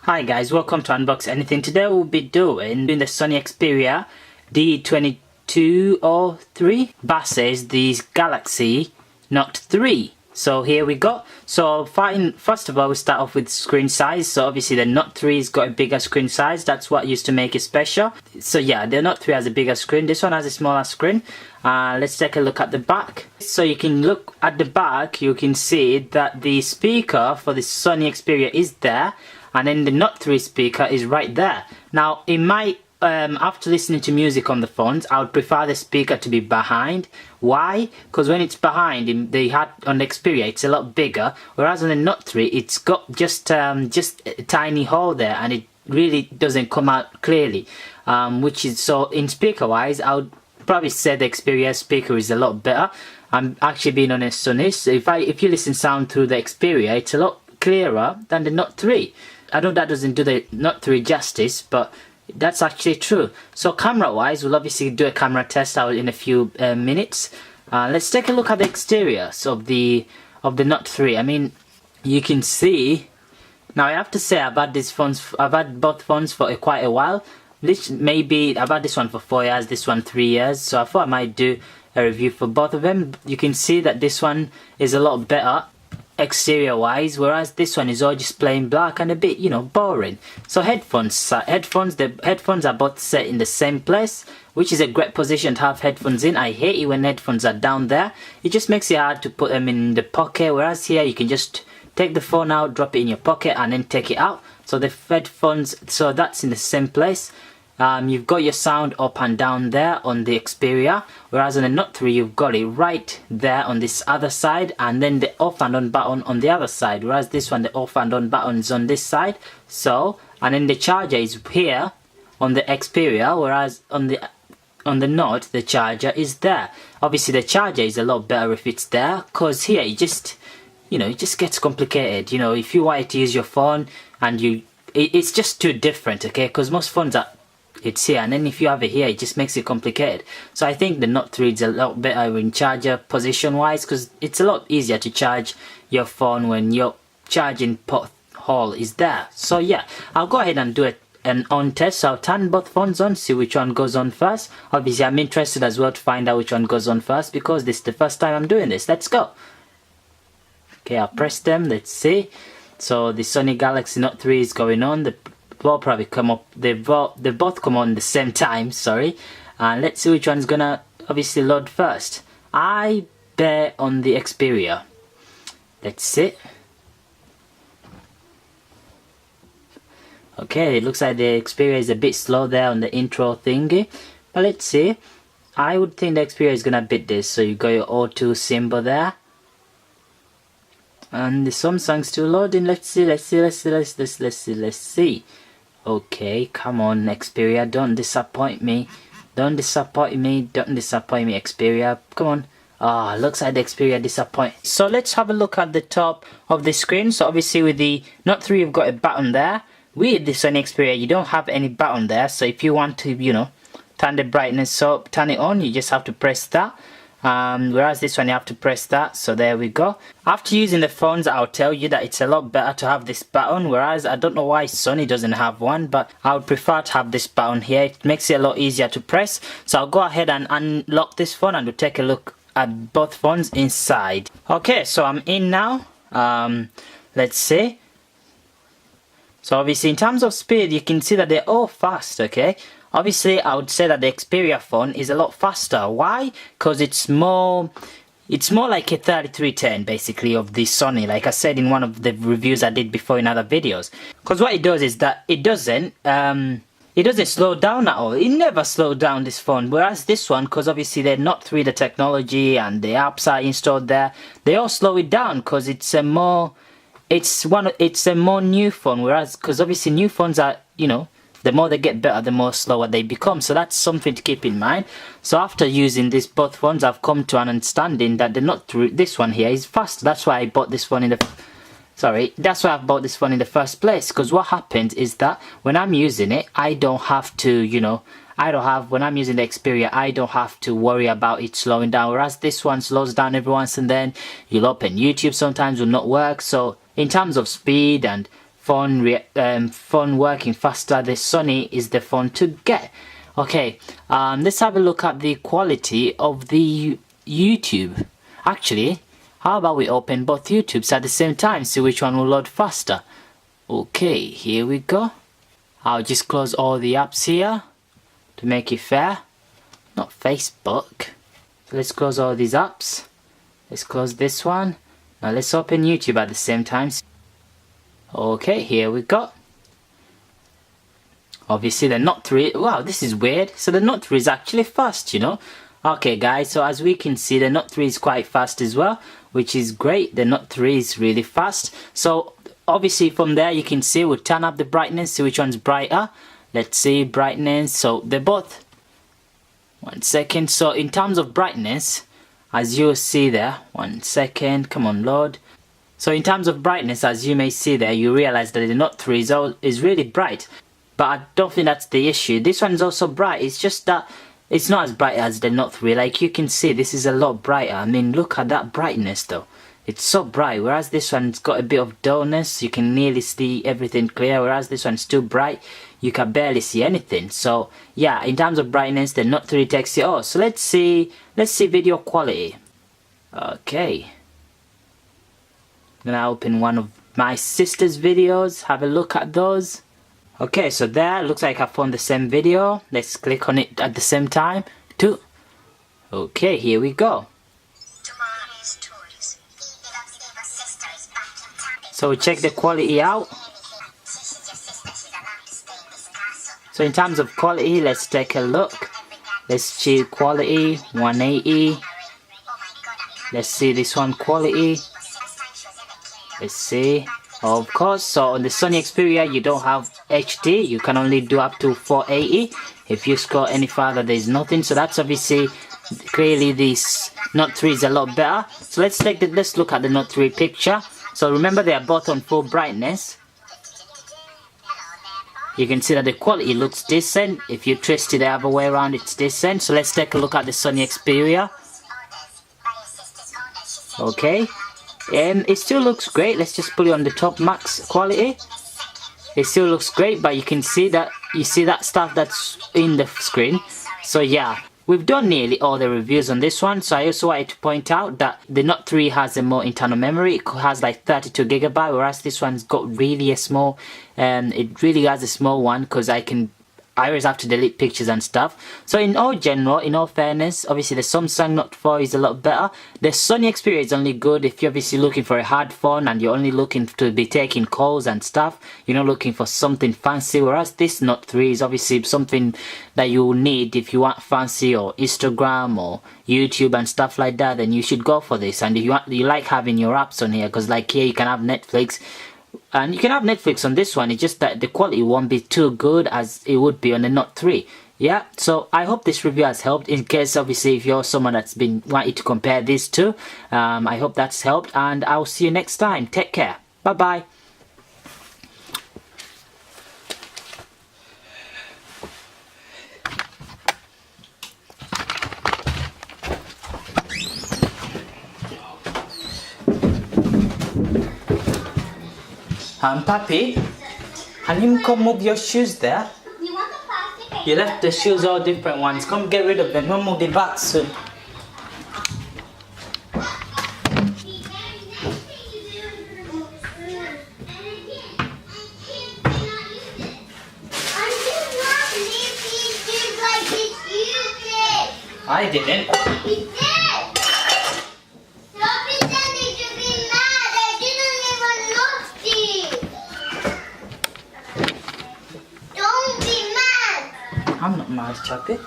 Hi guys, welcome to Unbox Anything. Today we'll be doing the Sony Xperia D2203 versus the Galaxy Note 3. So here we go. So first of all, we start off with screen size. So obviously the Note 3 has got a bigger screen size. That's what used to make it special. So yeah, the Note 3 has a bigger screen. This one has a smaller screen. Let's take a look at the back. So you can look at the back, you can see that the speaker for the Sony Xperia is there. And then the Note 3 speaker is right there. Now, in my after listening to music on the phones, I would prefer the speaker to be behind. Why? Because when it's behind, on the Xperia, it's a lot bigger. Whereas on the Note 3, it's got just a tiny hole there, and it really doesn't come out clearly. Which is so in speaker-wise, I would probably say the Xperia speaker is a lot better. I'm actually being honest on this. So if you listen sound through the Xperia, it's a lot clearer than the Note 3. I know that doesn't do the Note 3 justice, but that's actually true. So camera wise, we'll obviously do a camera test out in a few minutes. Let's take a look at the exteriors of the Note 3. I mean, you can see. Now I have to say I've had both phones for quite a while. Maybe I've had this one for 4 years, this one 3 years. So I thought I might do a review for both of them. You can see that this one is a lot better exterior wise, whereas this one is all just plain black and a bit, you know, boring. So the headphones are both set in the same place, which is a great position to have headphones in. I hate it when headphones are down there. It just makes it hard to put them in the pocket, whereas here you can just take the phone out, drop it in your pocket and then take it out. So the headphones, so that's in the same place. You've got your sound up and down there on the Xperia, whereas on the Note 3 you've got it right there on this other side, and then the off and on button on the other side, whereas this one the off and on button is on this side. So, and then the charger is here on the Xperia, whereas on the Note the charger is there. Obviously the charger is a lot better if it's there, because here it just, you know, it just gets complicated. You know, if you wanted to use your phone and it's just too different, okay? Because most phones are, it's here, and then if you have it here, it just makes it complicated. So I think the Note 3 is a lot better in charger position wise, because it's a lot easier to charge your phone when your charging port hole is there. So yeah, I'll go ahead and do an on test. So I'll turn both phones on, see which one goes on first. Obviously I'm interested as well to find out which one goes on first, because this is the first time I'm doing this. Let's go. Okay, I'll press them. Let's see. So the Sony Galaxy Note 3 is going on. They probably come up. They both come on the same time. Sorry. And let's see which one's gonna obviously load first. I bet on the Xperia. Let's see. Okay, it looks like the Xperia is a bit slow there on the intro thingy, but let's see. I would think the Xperia is gonna beat this. So you got your O2 symbol there. And the Samsung's still loading. Let's see. Okay, come on, Xperia, don't disappoint me. Don't disappoint me, Xperia. Come on. Ah, looks like the Xperia disappoint. So let's have a look at the top of the screen. So obviously with the Note 3, you've got a button there. With the Sony Xperia, you don't have any button there. So if you want to, you know, turn the brightness up, turn it on, you just have to press that. Whereas this one you have to press that. So there we go. After using the phones, I'll tell you that it's a lot better to have this button, whereas I don't know why Sony doesn't have one, but I would prefer to have this button here. It makes it a lot easier to press. So I'll go ahead and unlock this phone and we'll take a look at both phones inside. Okay, so I'm in now. Let's see. So obviously in terms of speed, you can see that they're all fast, okay? Obviously, I would say that the Xperia phone is a lot faster. Why? Because it's more like a 3310 basically of the Sony, like I said in one of the reviews I did before in other videos. Because what it does is that it doesn't slow down at all. It never slowed down, this phone. Whereas this one, because obviously they're not 3D the technology and the apps are installed there, they all slow it down because it's a more new phone. Whereas, because obviously new phones are, you know, the more they get better, the more slower they become. So that's something to keep in mind. So after using both phones, I've come to an understanding that this one here is fast. That's why I bought this one that's why I bought this one in the first place. Because what happens is that when I'm using it, I don't have to, you know, when I'm using the Xperia, I don't have to worry about it slowing down. Whereas this one slows down every once and then. You'll open YouTube sometimes, will not work. So in terms of speed and phone working faster, the Sony is the phone to get. Okay, let's have a look at the quality of the YouTube. Actually, how about we open both YouTubes at the same time, see which one will load faster. Okay, here we go. I'll just close all the apps here to make it fair. Not Facebook. So let's close all these apps. Let's close this one. Now let's open YouTube at the same time. Okay, here we go. Obviously the Note 3, wow, this is weird. So the Note 3 is actually fast, you know. Okay guys, so as we can see, the Note 3 is quite fast as well, which is great. The Note 3 is really fast. So obviously from there you can see, we'll turn up the brightness, see which one's brighter. Let's see brightness. So they're both, one second. So in terms of brightness, as you'll see there, one second, come on load. So in terms of brightness, as you may see there, you realize that the Note 3 is really bright. But I don't think that's the issue. This one is also bright. It's just that it's not as bright as the Note 3. Like you can see, this is a lot brighter. I mean, look at that brightness though. It's so bright. Whereas this one's got a bit of dullness. You can nearly see everything clear. Whereas this one's too bright. You can barely see anything. So yeah, in terms of brightness, the Note 3 takes it all. So let's see video quality. Okay. I'm gonna open one of my sister's videos. Have a look at those. Okay, so there, looks like I found the same video. Let's click on it at the same time. Okay, here we go. So check the quality out. So in terms of quality, let's take a look. Let's see quality, 180. Let's see this one quality. Let's see. Of course, so on the Sony Xperia you don't have HD, you can only do up to 480. If you scroll any further, there's nothing. So that's obviously, clearly this Note 3 is a lot better. So let's look at the Note 3 picture. So remember, they are both on full brightness. You can see that the quality looks decent. If you twist it the other way around, it's decent. So let's take a look at the Sony Xperia. Okay. It still looks great. Let's just put it on the top max quality. It still looks great, but you can see that stuff that's in the screen. So yeah, we've done nearly all the reviews on this one. So I also wanted to point out that the Note 3 has a more internal memory. It has like 32 GB, whereas this one's got really a small. It really has a small one, because I always have to delete pictures and stuff. So in all fairness, obviously the Samsung Note 4 is a lot better. The Sony Xperia is only good if you're obviously looking for a hard phone and you're only looking to be taking calls and stuff. You're not looking for something fancy, whereas this Note 3 is obviously something that you will need if you want fancy, or Instagram or YouTube and stuff like that. Then you should go for this. And you like having your apps on here, because like here you can have Netflix. And you can have Netflix on this one. It's just that the quality won't be too good as it would be on the Note 3. Yeah, so I hope this review has helped. In case, obviously, if you're someone that's been wanting to compare these two, I hope that's helped. And I'll see you next time. Take care. Bye-bye. Papi, can you come move your shoes there? You want the plastic? You left the shoes, all different ones. Come get rid of them. We'll move the back soon. I didn't. You did! Stop pretending to be mad! I didn't even look, Steve! Don't be mad! I'm not mad, Chappy.